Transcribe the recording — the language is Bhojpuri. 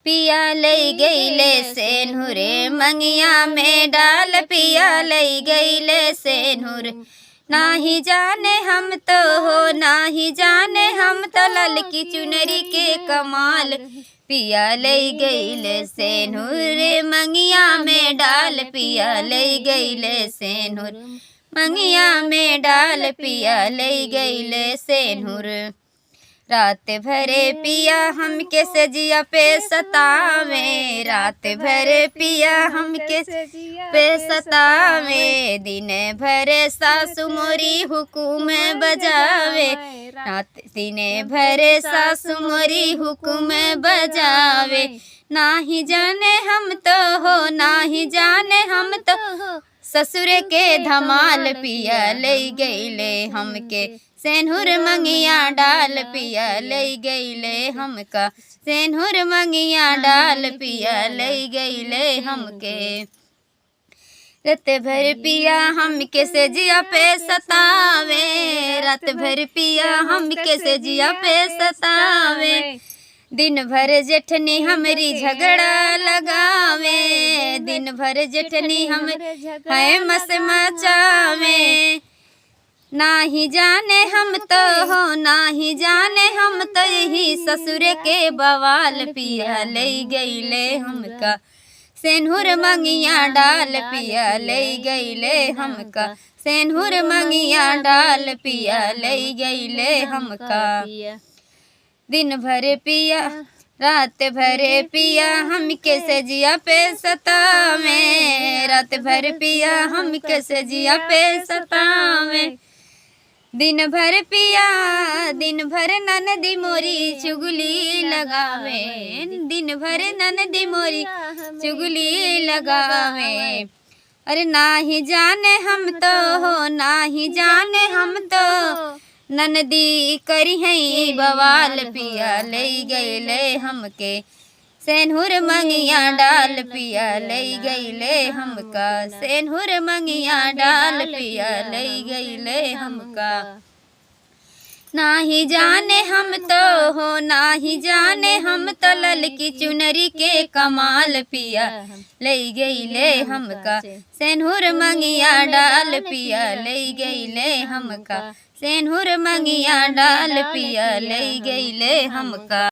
पिया लई गईले सेनुरे मंगिया में डाल, पिया लई गईले सेनुर। नाही जाने हम तो हो, नाही जाने हम तो ललकी चुनरी के कमाल। पिया लई गईले सेनुर मंगिया में डाल, पिया लई गईले सेनुर मंगिया में डाल, पिया लई गईले सेनुर। रात भरे पिया हमके सजिया पे सतावे, रात भरे पिया हमके पे सतावे। दिन भरे सासु मोरी हुकुम बजावे, रात दिन भरे सासु मोरी हुकुम बजावे। नाही जाने हम तो हो, नाही जाने हम तो ससुर के धमाल। पिया लई गईले हमके सेनुर मंगिया डाल, पिया लई गईले हमका सेनुर मंगिया डाल, पिया लई गईले हमके। रात भर पिया हमके सजिया पे सतावे, रात भर पिया हमके सजिया पे सतावे। दिन भर जेठनी हमरी झगड़ा लगावे, दिन भर जेठनी हम है मस मचावे। नाही जाने हम तो हो, नाही जाने हम तो यही ससुर के बवाल। पिया लई गईले हमका सेनुर मंगिया डाल, पिया लई गईले हमका सेनुर मंगिया डाल, पिया लई गईले हमका। दिन भर पिया रात भरे पिया हमके सजिया पे सतावे, रात भर पिया हमके सजिया पे सतावे। दिन भर पिया दिन भर ननदी मोरी चुगली लगावे, दिन भर ननदी मोरी चुगली लगावे। अरे नाही जाने हम तो हो, नाही जाने हम तो ननदी करी है बवाल। पिया लई गईले हमके सेनुर मंगिया डाल, पिया लई गईले हमका सेनुर मंगिया डाल, पिया लई गईले हमका। नाही जाने हम तो हो, नाही जाने हम तो ललकी चुनरी के कमाल। पिया लई गईले हमका सेनुर मंगिया डाल, पिया लई गईले हमका सेनुर मंगिया डाल, पिया लई गईले हमका।